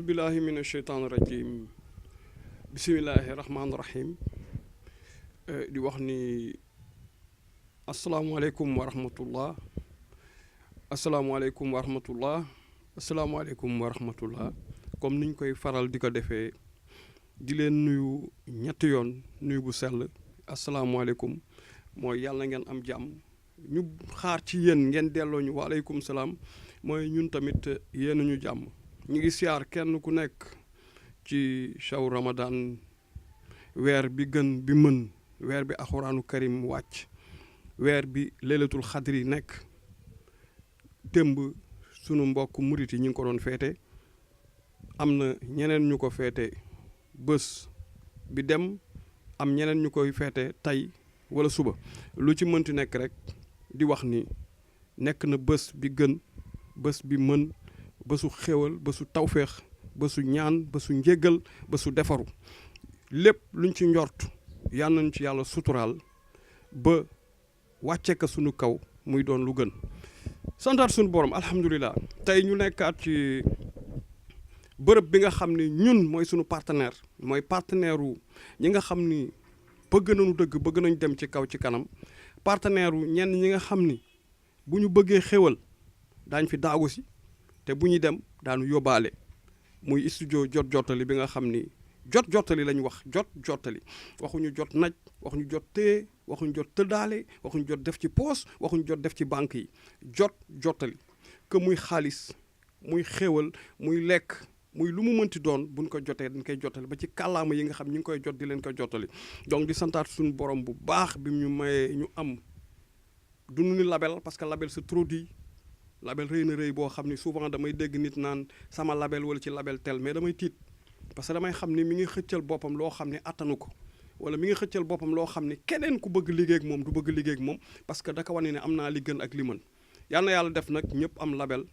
billahi mina sheytaani rajim bisimillahi rahmaani rahim di wax ni asalaamualeykum wa rahmatullah asalaamualeykum wa rahmatullah asalaamualeykum wa rahmatullah comme niñ koy faral di ko defee di leen nuyu ñetti yoon nuyu bu sell asalaamualeykum mooy yàlla ngeen am jàmm ñu xaar ci yéen ngeen delloo ñu waaleykum salaam mooy ñun tamit yéen ñu jàmm ñu ngi siyaar kenn ku nekk ci shaw ramadan weer bi gën bi mën weer bi alxuraanu karim wàcc weer bi leylatul xadri nekk démb sunu mbokk murit yi ñu ngi ko doon feete am na ñeneen ñu ko feete bés bi dem am ñeneen ñu koy feete tey wala suba lu ci mënti nekk rek di wax ni nekk na bés bi gën bés bi mën bésu xéwal bésu tawféex bésu ñaan bésu njéggal bésu defaru lépp luñ ci njort yal nañ ci yàlla suturaal ba wàcce ko sunu kaw muy doon lu gën santaat sunu borom alhamdulilah tey ñu nekkaat ci bërëb bi nga xam ni ñun mooy sunu partenaire mooy partenaire wu ñi nga xam ni bëgg nañu dëgg bëgg nañ dem ci kaw ci kanam partenaire wu ñenn ñi nga xam ni bu ñu bëggee xéwal daañ fi daagu si te bu ñu dem daanu yóbbaale muy studio jot jottali bi nga xam ni jot jottali lañ wax jot jottali waxuñu jot naj waxuñu jot téye waxuñu jot tëddaale waxuñu jot def ci poos waxuñu jot def ci banque yi jot jottali que muy xaalis muy xéwal muy lekk muy lu mu mënti doon buñ ko jotee dañ koy jottali ba ci kàllaama yi nga xam ñu ngi koy jot di leen ko jottali donc di santaat suñu borom bu baax bi ñu mayee ñu am duñu ni label parce que label c'est trop dit label rëy na rëy boo xam ni souvent damay dégg nit naan sama label wala ci label tel mais damay tiit parce que damay xam ni mi ngi xëccal boppam loo xam ne attanu ko wala mi ngi xëccal boppam loo xam ni keneen ku bëgg liggéey ak moom du bëgg liggéey ak moom parce que daka wane ne am naa li gën ak li mën yal na yàlla def nag ñëpp am label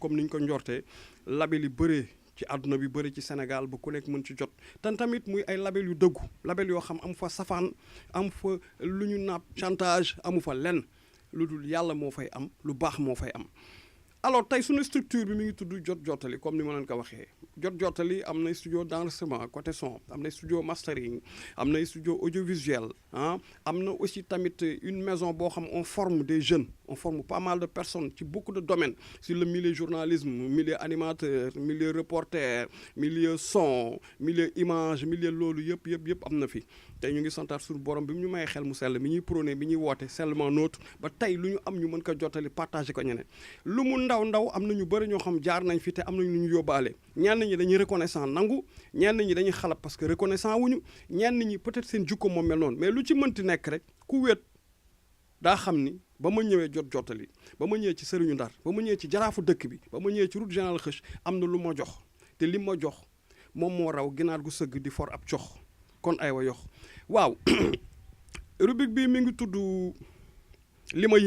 comme niñ ko njortee label yi bëree ci àdduna bi bëri ci Sénégal ba ku nekk mën ci jot tan tamit muy ay label yu dëggu label yoo xam amu fa safaan am fa lu ñu napp chantage amu fa lenn lu dul yàlla moo fay am lu baax moo fay am alors tey suñu structure bi mi ngi tudd jot jottali comme ni ma leen ko waxee jot jottali am na studio d'enregistrement côté son am na studio mastering am na studio audiovisuel am na aussi tamit une maison boo xam on forme des jeunes on forme pas mal de personnes ci beaucoup de domaines sur le milieu journalisme milieu animateur milieu reporter milieu son milieu image milieu loolu yëpp am na fi tey ñu ngi santaat suñu borom bi ñu may xel mu sell mi ñuy prôné bi ñuy woote seulement nôtre ba tey lu ñu am ñu mën ko jottali partager ko ñeneen lu mu ndaw am na ñu bëri ñoo xam jaar nañ fi te am nañu lu ñu yóbbaale ñenn ñi dañuy reconnaissant nangu ñenn ñi dañuy xalab parce que reconnaissant wuñu ñenn ñi peut-être seen jukko moom mel noonu mais lu ci mënti nekk rek ku wéet daa xam ni ba ma ñëwee jot jottali ba ma ñëwee ci sëriñu Ndar ba ma ñëwee ci jaraafu dëkk bi ba ma ñëwee ci route générale Xëch am na lu ma jox te li ma jox moom moo raw ginaar gu sëgg di for ab cox kon aywa yox waaw rubrique bi mi ngi tudd li ma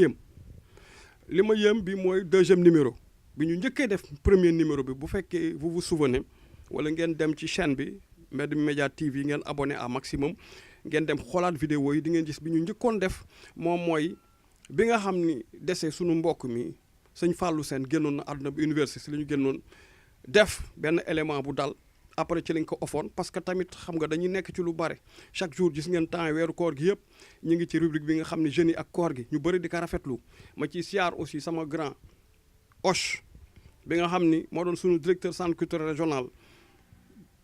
yéem bi mooy deuxième numéro bi ñu njëkkee def premier numéro bi bu fekkee vous vous souvenez wala ngeen dem ci chaîne bi Mbed Média TV ngeen abonné à maximum ngeen dem xoolaat vidéo yi di ngeen gis bi ñu njëkkoon def moom mooy bi nga xam ni dese suñu mbokk mi sëñ Fallou Sène génnoon na àdduna bi université si la ñu génnoon def benn élément bu dal après ci lañ ko ofoon parce que tamit xam nga dañuy nekk ci lu bare chaque jour gis ngeen temps weeru koor gi yëpp ñu ngi ci rubrique bi nga xam ne jeunes yi ak koor gi ñu bëri di ko rafetlu ma ci siyaar aussi sama grand Hoche bi nga xam ni moo doon suñu directeur centre culturel régional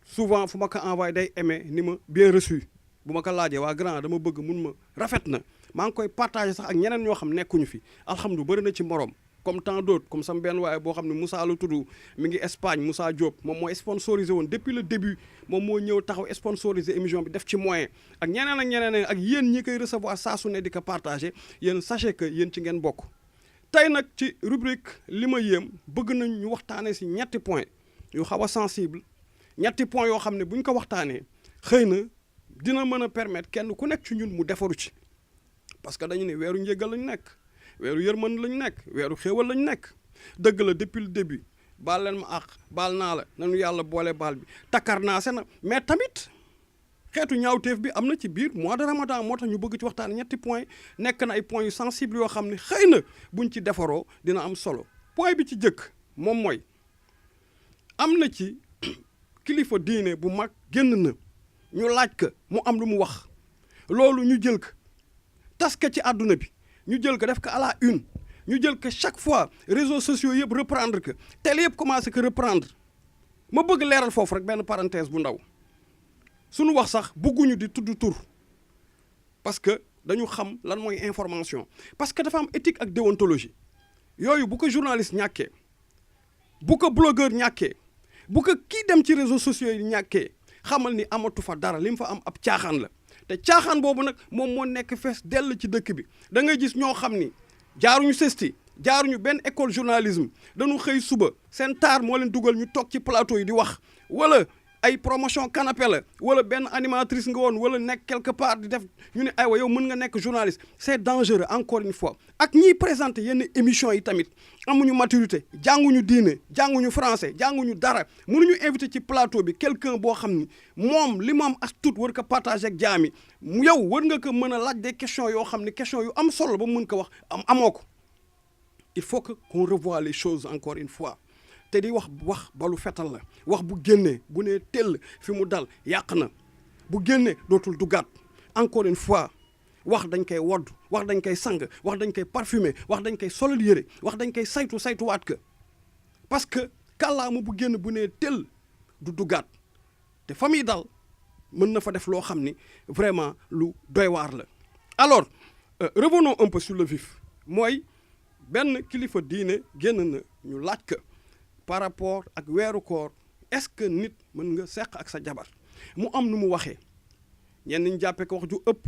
souvent fu ma ko envoyé day aimé ni ma bien reçu bu ma ko laajee waa grand dama bëgg mun ma rafet na maa ngi koy partagé sax ak ñeneen ñoo xam nekkuñu fi alhamdulilah bëri na ci morom comme tant d'autres comme sama benn waaye boo xam ne Moussa la tudd mi ngi Espagne Moussa Diop moom mooy sponsorisé woon depuis le début moom moo ñëw taxaw sponsorisé émission bi def ci moyen ak ñeneen ak yéen ñi koy recevoir saa su ne di ko partagé yéen sachez que yéen ci ngeen bokk. tey nag ci rubrique li ma yéem bëgg nañ ñu waxtaanee si ñetti point yu xaw a sensible ñetti point yoo xam ne bu ñu ko waxtaanee xëy na dina mën a permettre kenn ku nekk ci ñun mu defaru ci parce que dañu ne weeru njéggal lañu nekk. weeru yërmande lañu nekk weeru xéewal lañu nekk dëgg la depuis le début baal leen ma àq baal naa la nañu yàlla boole baal bi takkar naa se na mais tamit xeetu ñaawteef bi am na ci biir mois de ramadan moo tax ñu bëgg ci waxtaan ñetti point nekk na ay points yu sensibles yoo xam ne xëy na buñ ci defaroo dina am solo point bi ci jëkk moom mooy am na ci kilifa diine bu mag génn na ñu laaj ko mu am lu mu wax loolu ñu jël ko tas ko ci àdduna bi ñu jël ko def ko à la une ñu jël ko chaque fois réseaux sociaux yëpp reprendre que télé yëpp commencé que reprendre ma bëgg leeral foofu rek benn parenthèse bu ndaw suñu wax sax bëgguñu di tudd tur parce que dañu xam lan mooy information parce que dafa am éthique ak déontologie yooyu bu ko journaliste ñàkkee bu ko blogueur ñàkkee bu ko kii dem ci réseaux sociaux yi ñàkkee xamal ni amatu fa dara li mu fa am ab caaxaan la te caaxaan boobu nag moom moo nekk fees dell ci dëkk bi da ngay gis ñoo xam ni jaaruñu CESTI jaaruñu benn école journalisme dañu xëy suba seen taar moo leen dugal ñu toog ci plateau yi di wax wala ay promotion canapé la wala benn animatrice nga woon wala nekk quelque part di def ñu ne aywa yow mën nga nekk journaliste c'est dangereux encore une fois ak ñiy présenter yenn émission yi tamit amuñu maturité jànguñu diine jànguñu français jànguñu dara mënuñu invité ci plateau bi quelqu'un boo xam ni moom li mu am as tuut war ko partager ak jaami yow war nga ko mën a laaj des questions yoo xam ni questions yu am solo ba mën ko wax amoo ko il faut que qu'on revoie les choses encore une fois te di wax balu fetal la wax bu génnee bu nee tell fi mu dal yàq na bu génnee dootul dugaat encore une fois wax dañ koy wodd wax dañ koy sang wax dañ koy parfumer wax dañ koy solal yére wax dañ koy saytuwaat ka parce que kàllaama bu génn bu nee tell du dugaat te fa muy dal mën na fa def loo xam ni vraiment lu doy waar la alors revenons un peu sur le vif mooy benn kilifa diine génn na ñu laaj ka par rapport ak weeru koor est-ce que nit mën nga seq ak sa jabar mu am nu mu waxee ñenn ñi jàppee ko wax ju ëpp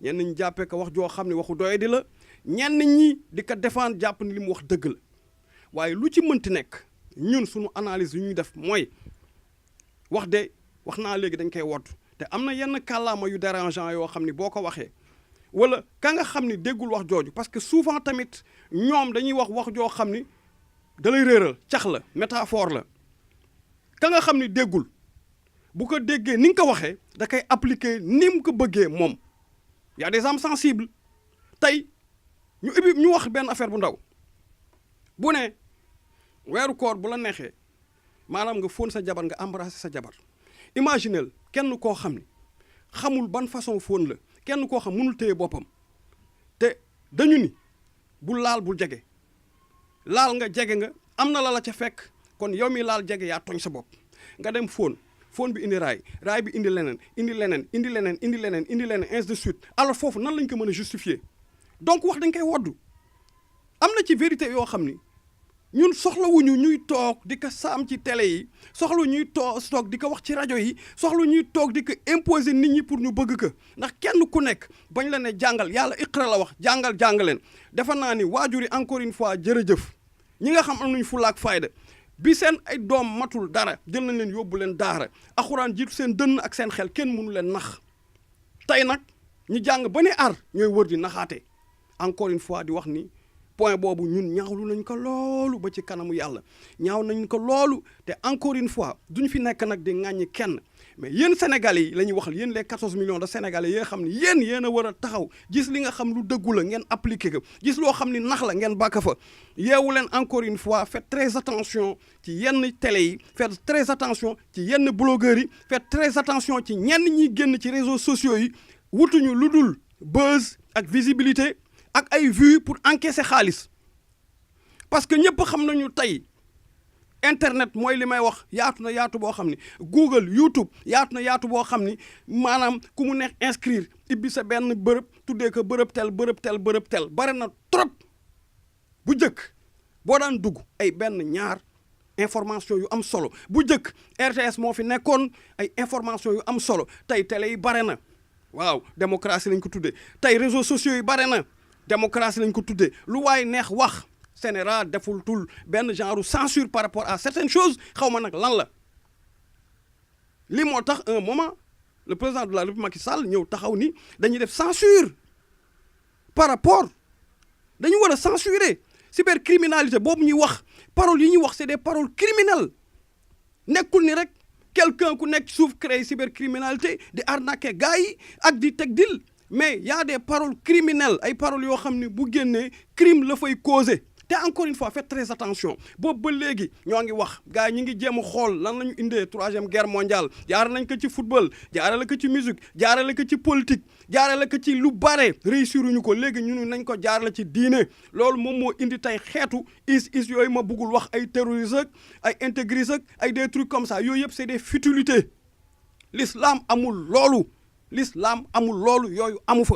ñenn ñi jàppee ko wax joo xam ne waxu doye di la ñenn ñi di ko défendre jàpp ni li mu wax dëgg la waaye lu ci mënti nekk ñun suñu analyse yu ñuy def mooy wax naa léegi dañ koy wodd te am na yenn kàllaama yu dérangeant yoo xam ni boo ko waxee wala ka nga xam ni déggul wax jooju parce que souvent tamit ñoom dañuy wax joo xam ni da lay réeral cax la métaphore la ka nga xam ni déggul bu ko déggee ni nga ko waxee da koy appliquer ni mu ko bëggee moom y a des âmes sensibles tey ñu wax benn affaire bu ndaw bu ne weeru koor bu la neexee maanaam nga fóon sa jabar nga embrasser sa jabar imaginel kenn koo xam ni xamul ban façon fóon la kenn koo xam mënul téye boppam te dañu ni bul laal bul jege laal nga jege nga am na la ca fekk kon yow mi laal jege yaa tooñ sa bopp nga dem fóon bi indi raay bi indi leneen ainsi de suite alors foofu nan lañ ko mën a justifier donc wax dañ koy woddu am na ci vérité yoo xam ni ñun soxlawuñu ñuy toog di ko saam ci télé yi soxla ñuy toog di ko wax ci rajo yi soxla ñuy toog di ko imposer nit ñi pour ñu bëgg ko ndax kenn ku nekk bañ la ne jàngal yàlla iqra la wax jàng leen defe naa ni waajur yi encore une fois jërëjëf ñi nga xam am nañu fulla ak fayda bi seen ay doom matul dara jël nañ leen yóbbu leen daara alxuraan jiitu seen dënn ak seen xel kenn mënu leen nax tey nag ñu jàng ba ne ar ñooy wër di naxaate encore une fois di wax ni point boobu ñun ñaawlu nañ ko loolu ba ci kanamu yàlla ñaaw nañ ko loolu te encore une fois duñ fi nekk nag di ŋàññi kenn mais yéen Sénégalais yi la ñuy waxal yéen les 14 millions de Sénégalais yi nga xam ne yéen a war a taxaw gis li nga xam lu dëggu la ngeen appliqué ko gis loo xam ni nax la ngeen bàkk fa yeewu leen encore une fois faites très attention ci yenn télé yi faites très attention ci yenn blogueurs yi faites très attention ci ñenn ñiy génn ci réseaux sociaux yi wutuñu lu dul buzz ak visibilité ak ay vues pour encaisser xaalis parce que ñëpp xam nañu tey internet mooy li may wax yaatu na yaatu boo xam ni Google YouTube yaatu na yaatu boo xam ni maanaam ku mu neex inscrire ibbi sa benn bërëb tuddee ko bërëb tel bare na trop bu njëkk boo daan dugg ay benn ñaar information yu am solo bu njëkk RTS moo fi nekkoon ay information yu am solo tey télé yi bare na waaw démocratie lañ ko tuddee tey réseaux sociaux yi bare na démocratie lañ ko tuddee lu waay neex wax Sénégal deful tul benn genre censure par rapport à certaines choses xaw ma nag lan la li moo tax un moment le président de la République Macky Sall ñëw taxaw ni dañuy def censure par rapport dañu war a censurer cybercriminalité boobu ñuy wax paroles yi ñuy wax c'est des paroles criminelles nekkul ni rek quelqu'un ku nekk suuf créer cybercriminalité di arnaquer gars yi ak di teg dil mais y a des paroles criminelles ay paroles yoo xam ne bu génnee crime la fay causer te encore une fois faites très attention boobu ba léegi ñoo ngi wax gars yi ñi ngi jéem a xool lan la ñu indee troisième guerre mondiale jaarale nañ ko ci football jaarale ko ci musique jaarale ko ci politique jaarale ko ci lu bare réussiruñu ko léegi ñun nañ ko jaarale ci diine loolu moom moo indi tey xeetu is yooyu ma bëggul wax ay terroristes ay intégristes ay des trucs comme ça yooyu yëpp c'est des futilités l'islam amul loolu yooyu amu fa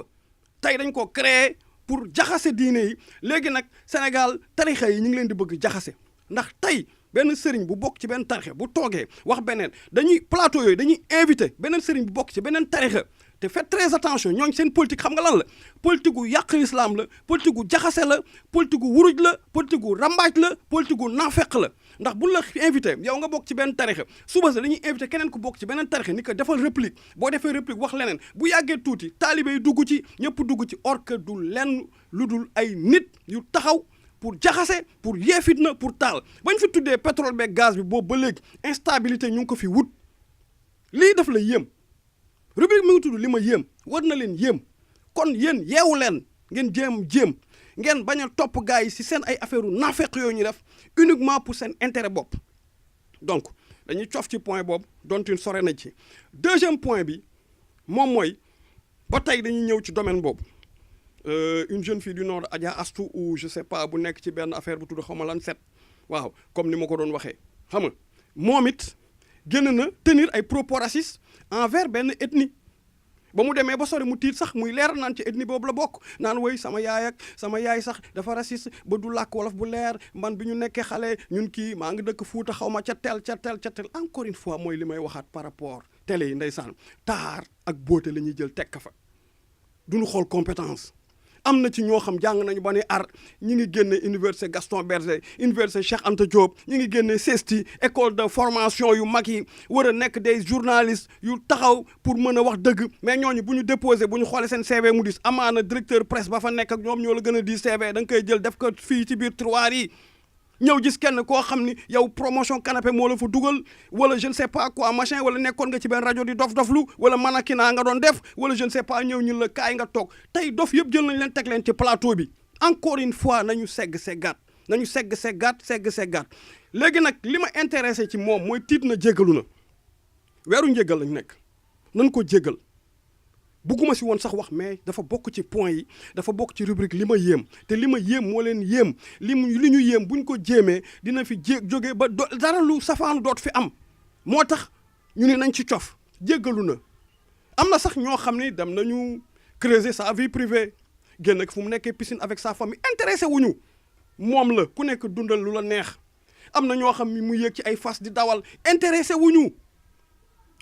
tey dañ ko créer pour jaxase diine yi léegi nag Sénégal tarixa yi ñu ngi leen di bëgg jaxase ndax tey benn sëriñ bu bokk ci benn tarixa bu toogee wax beneen dañuy plateau yooyu dañuy invité beneen sëriñ bu bokk ci beneen tarixa te faites très attention ñooñ seen politique xam nga lan la politique gu yàq islam la politique gu jaxase la politique gu wuruj la politique gu rambaaj la politique gu naafeq la ndax buñ la invité yow nga bokk ci benn tarixa suba sa dañuy invité keneen ku bokk ci beneen tarixa ni ko defal réplique boo defee réplique wax leneen bu yàggee tuuti taalibe yi dugg ci ñëpp dugg ci or que du lenn lu dul ay nit yu taxaw pour jaxase pour yee fitna pour taal bañ fi tuddee pétrole beeg gaz bi boobu ba léegi instabilité ñu ngi ko fi wut lii daf la yéem rubrique mi ngi tudd li ma yéem war na leen yéem kon yéen yeewu leen ngeen jéem ngeen bañ a topp gars yi si seen ay affaire u naafeq yooyu ñu def uniquement pour seen intérêt bopp donc dañuy cof ci point boobu donte sore na ci deuxième point bi moom mooy ba tey dañuy ñëw ci domaine boobu une jeune fille du Nord Adja Astou ou je sais pas bu nekk ci benn affaire bu tudd xaw ma lan set waaw comme ni ma ko doon waxee xam nga moom it génn na tenir ay propos racistes envers benn ethnie ba mu demee ba sori mu tiit sax muy leer naan ci ethnie boobu la bokk naan woy sama yaay sax dafa raciste ba du làkk wolof bu leer man bi ñu nekkee xale ñun kii maa ngi dëkk Fuuta xaw ma ca tel encore une fois mooy li may waxaat par rapport télé yi ndeysaan taar ak beauté la ñuy jël teg ka fa duñu xool compétence am na ci ñoo xam jàng nañu ba ne ñi ngi génne université Gaston Berger université Cheikh Anta Diop ñi ngi génne CESTI école de formation yu mag yi war a nekk des journalistes yu taxaw pour mën a wax dëgg mais ñooñu bu ñu déposé bu ñu xoolee seen CV mu dis amaana directeur presse ba fa nekk ak ñoom ñoo la gën a di CV da nga koy jël def ko fii ci biir tiroir yi ñëw gis kenn koo xam ni yow promotion canapé moo la fa dugal wala je ne sais pas quoi machin wala nekkoon nga ci benn rajo di dof-doflu wala manakina nga doon def wala je ne sais pas ñëw ñun la kaay nga toog tey dof yëpp jël nañ leen teg leen ci plateau bi encore une fois nañu segg seggaat léegi nag li ma intéressé ci moom mooy tiit na jéggalu na weeru njéggal lañ nekk nañ ko jéggal bugguma si woon sax wax mais dafa bokk ci point yi dafa bokk ci rubrique li ma yéem te li ma yéem moo leen yéem li ñu yéem buñ ko jéemee dina fi jógee ba dara lu safaanu doot fi am moo tax ñu ne nañ ci cof jéggalu na am na sax ñoo xam ne dem nañu creuser sa vie privée génn ak fu mu nekkee piscine avec sa famille intéressé wuñu moom la ku nekk dundal lu la neex am na ñoo xam ne mu yéeg ci ay fas di dawal intéressé wuñu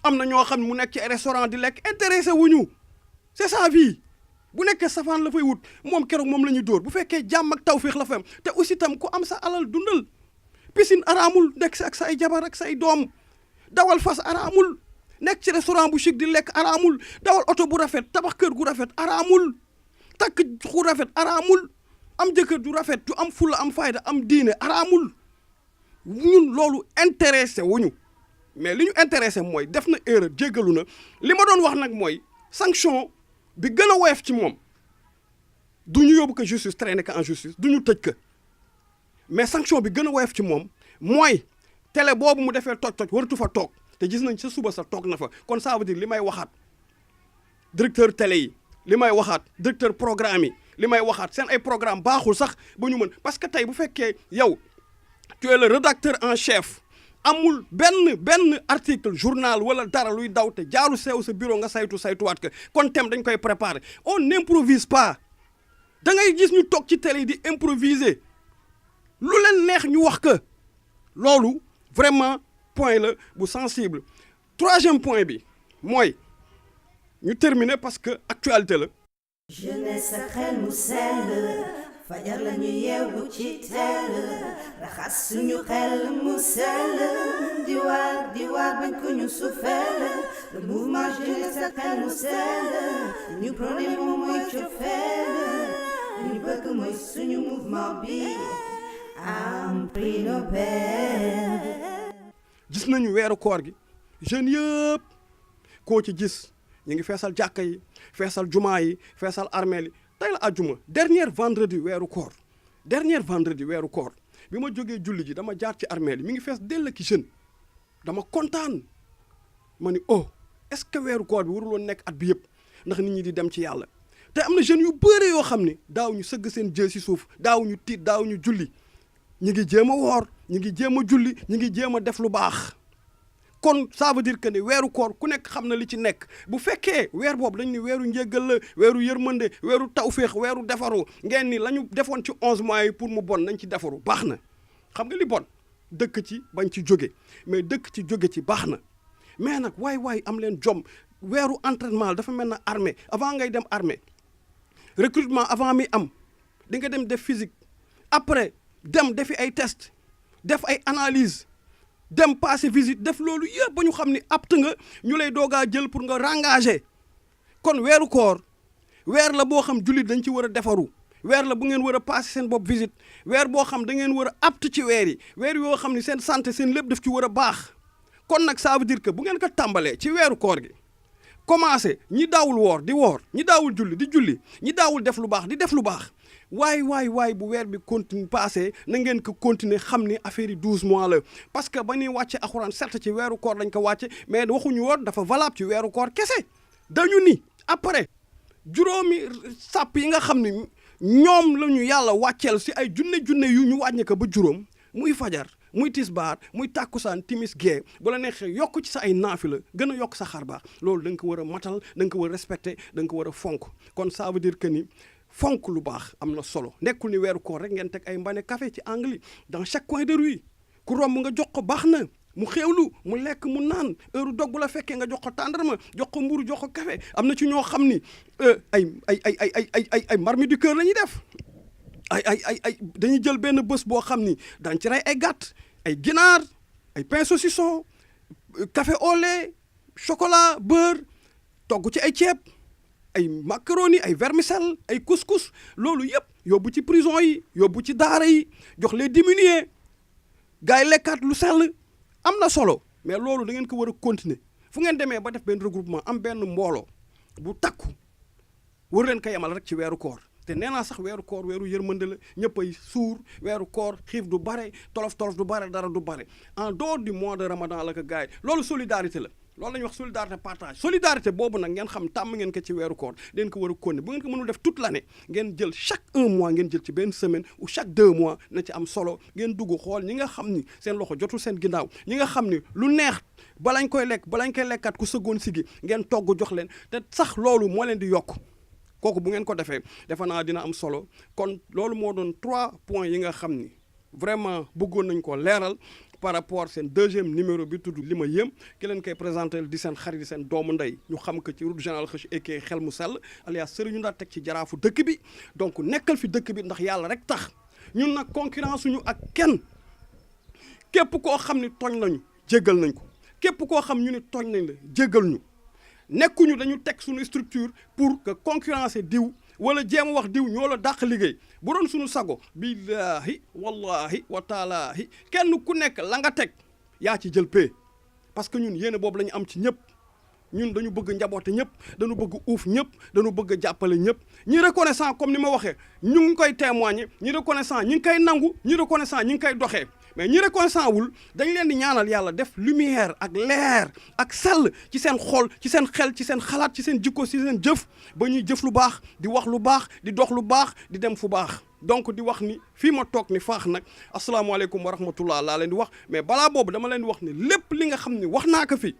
am na ñoo xam ne mu nekk ci ay restaurant di lekk intéressé wuñu c'est sa vie bu nekkee safaan la fay wut moom keroog moom la ñuy dóor bu fekkee jàmm ak tawféex la fa am te aussi tam ku am sa alal dundal piscine araamul nekk si ak sa ay jabar ak say doom dawal fas araamul nekk ci restaurant bu chic di lekk araamul dawal oto bu rafet tabax kër gu rafet araamul takk gu rafet araamul am jëkkër du rafet du am fulla am fayda am diine araamul ñun loolu intéressé wuñu mais li ñu intéressé mooy def na erreur jéggalu na li ma doon wax nag mooy sanction bi gën a woyof ci moom du ñu yóbbu ko justice traîner ko en justice du ñu tëj ko mais sanction bi gën a woyof ci moom mooy télé boobu mu defee toj waratu fa toog te gis nañ sa suba sa toog na fa kon ça veut dire li may waxaat directeur télé yi li may waxaat directeur programme yi li may waxaat seen ay programme baaxul sax ba ñu mën parce que tey bu fekkee yow tu es le rédacteur en chef amul benn article journal wala dara luy daw te jaaru sew sa bureau nga saytuwaat ko kon thème dañ koy préparer on n'improvise pas da ngay gis ñu toog ci télé yi di improviser lu leen neex ñu wax ko loolu vraiment point la bu sensible troisième point bi mooy ñu terminer parce que actualité la. jeunesse sa xel mu sell fajar la ñu yeewu ci teel raxas suñu xel mu sell di waar bañ ko ñu suufeel le mouvement jeunesse sa xel mu sell ñu prôné moom mooy cofeel ñu bëgg mooy suñu mouvement bi am prix Nobel. gis nañu weeru koor gi jeunes yëpp koo ci gis ñu ngi feesal jàkka yi feesal jumaa yi feesal armeel yi tey la àjjuma dernier vendredi weeru koor dernier vendredi weeru koor bi ma jógee julli ji dama jaar ci armée li mi ngi fees dell ki jeune dama kontaan ma ni oh est-ce que weeru koor bi warul woon nekk at bi yëpp ndax nit ñi di dem ci yàlla te am na jeunes yu bëre yoo xam ne daaw ñu sëgg seen jë si suuf daaw ñu tiit daaw ñu julli ñu ngi jéem a woor ñu ngi jéem a julli ñu ngi jéem a def lu baax kon ça veut dire que ne weeru koor ku nekk xam na li ci nekk bu fekkee weer boobu dañ ni weeru njéggal la weeru yërmande weeru tawféex weeru defaru ngeen ni la ñu defoon ci 11 mois yi pour mu bon nañ ci defaru baax na xam nga li bon dëkk ci bañ ci jóge mais dëkk ci jóge ci baax na mais nag waay am leen jom weeru entraînement dafa mel na armée avant ngay dem armée recrutement avant mi am di nga dem def physique après dem defi ay test def ay analyse dem passer visite def loolu yëpp ba ñu xam ni apte nga ñu lay doogaa jël pour nga rengager kon weeru koor weer la boo xam jullit dañ ci war a defaru weer la bu ngeen war a passer seen bopp visite weer boo xam da ngeen war a apte ci weer yi weer yoo xam ni seen santé seen lépp daf ci war a baax kon nag ça veut dire que bu ngeen ko tàmbalee ci weeru koor gi commencé ñi daawul woor di woor ñi daawul julli di julli ñi daawul def lu baax di def lu baax waay bu weer bi continue passé na ngeen ko continuer xam ni affaire yi 12 mois la parce que ba ñuy wàcce alxuraan certes ci weeru koor lañ ko wàcce mais waxuñu woon dafa valable ci weeru koor kese dañu ni après juróomi sàpp yi nga xam ni ñoom la ñu yàlla wàcceel si ay junne yu ñu wàññi ko ba juróom muy fajar muy tisbaar muy tàkkusaan timis gee bu la neexee yokk ci sa ay naafila gën a yokk sa xar baax loolu da nga ko war a matal da nga ko war a respecter da nga ko war a fonk kon ça veut dire que ni fonk lu baax am na solo nekkul ni weeru koor rek ngeen teg ay mbane café ci angle dans chaque coin de rue ku romb nga jox ko baax na mu xéewlu mu lekk mu naan heure dog bu la fekkee nga jox ko tàndarma jox ko mburu jox ko café am na ci ñoo xam ni ay marmite du cœur la ñuy def ay dañuy jël benn bés boo xam ni dañ ci rey ay gàtt ay ginaar ay pain saucisson café au lait chocolat beurre togg ci ay ceeb ay macaroni ay vermicelle ay couscous loolu yëpp yóbbu ci prison yi yóbbu ci daara yi jox les diminués gars yi lekkaat lu sell am na solo mais loolu da ngeen ko war a continuer fu ngeen demee ba def benn regroupement am benn mbooloo bu takku war leen ko yemal rek ci weeru koor te nee naa sax weeru koor weeru yërmande la ñëpp ay suur weeru koor xiif du bare tolof du bare dara du bare en dehors du mois de ramadan la ko gars yi loolu solidarité la loolu la ñuy wax solidarité partage solidarité boobu nag ngeen xam tàmm ngeen ko ci weeru koor den ko war a konne bu ngeen ko mënul def toute l'année ngeen jël chaque 1 mois ngeen jël ci benn semaine ou chaque 2 mois na ci am solo ngeen dugg xool ñi nga xam ni seen loxo jotul seen ginnaaw ñi nga xam ni lu neex balañ koy lekkat ku sëggoon sigi ngeen togg jox leen te sax loolu moo leen di yokk kooku bu ngeen ko defee defe naa dina am solo kon loolu moo doon 3 points yi nga xam ni vraiment bëggoon nañ ko leeral par rapport seen deuxième numéro bi tudd li ma yëm ki leen koy présenté di seen xarit di seen doomu ndey ñu xam ko ci route général Kheuch eke xel mu sell alias Serigne Ndaa teg ci jaraafu dëkk bi donc nekkal fi dëkk bi ndax yàlla rek tax ñun nag concurrence ñu ak kenn képp koo xam ni tooñ nañu jéggal nañ ko képp koo xam ñu ni tooñ nañ la jéggal ñu nekkuñu dañu teg suñu structure pour que concurrencer diw wala jéem a wax diw ñoo la dàq liggéey bu doon suñu sago billaahi wallahi wa taalaahi kenn ku nekk la nga teg yaa ci jël pay parce que ñun yéene boobu la ñu am ci ñëpp ñun dañu bëgg njaboote ñëpp dañu bëgg uuf ñëpp dañu bëgg jàppale ñëpp ñi reconnaissant comme ni ma waxee ñu ngi koy témoigner ñi reconnaissant ñi ngi koy nangu ñi reconnaissant ñi ngi koy doxee mais ñi reconnaissant wul dañ leen di ñaanal yàlla def lumière ak leer ak sell ci seen xol ci seen xel ci seen xalaat ci seen jikko ci seen jëf ba ñuy jëf lu baax di wax lu baax di dox lu baax di dem fu baax donc di wax ni fii ma toog ni faax nag asalaamaaleykum wa rahmatullah laa leen di wax mais balaa boobu dama leen di wax ni lépp li nga xam ne wax naa ko fi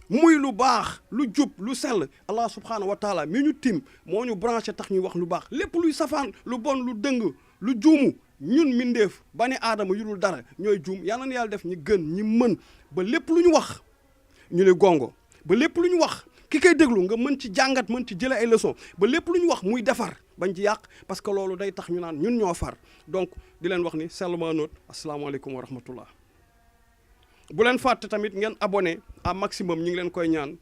muy lu baax lu jub lu sell allah subhanahu wa taala mi ñu tim moo ñu branché tax ñuy wax lu baax lépp luy safaan lu bon lu dëng lu juumu ñun mindeef ba ne aadama yu dul dara ñooy juum yàlla na yàlla def ñi gën ñi mën ba lépp lu ñu wax ñu ne gongo ba lépp lu ñu wax ki koy déglu nga mën ci jàngat mën ci jële ay leçon ba lépp lu ñu wax muy defar bañ ci yàq parce que loolu day tax ñu naan ñun ñoo far donc di leen wax ni seulement note asalaamaaleykum wa rahmatullah bu leen fàtte tamit ngeen abonné à maximum ñi ngi leen koy ñaan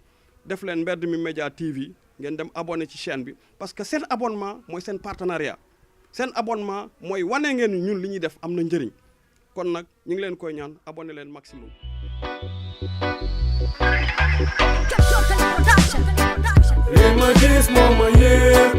def leen Mbedd Mi Média TV ngeen dem abonné ci chaîne bi parce que seen abonnement mooy seen partenariat seen abonnement mooy wane ngeen ni ñun li ñuy def am na njëriñ kon nag ñu ngi leen koy ñaan abonné leen maximum. li ma gis moom ma yéem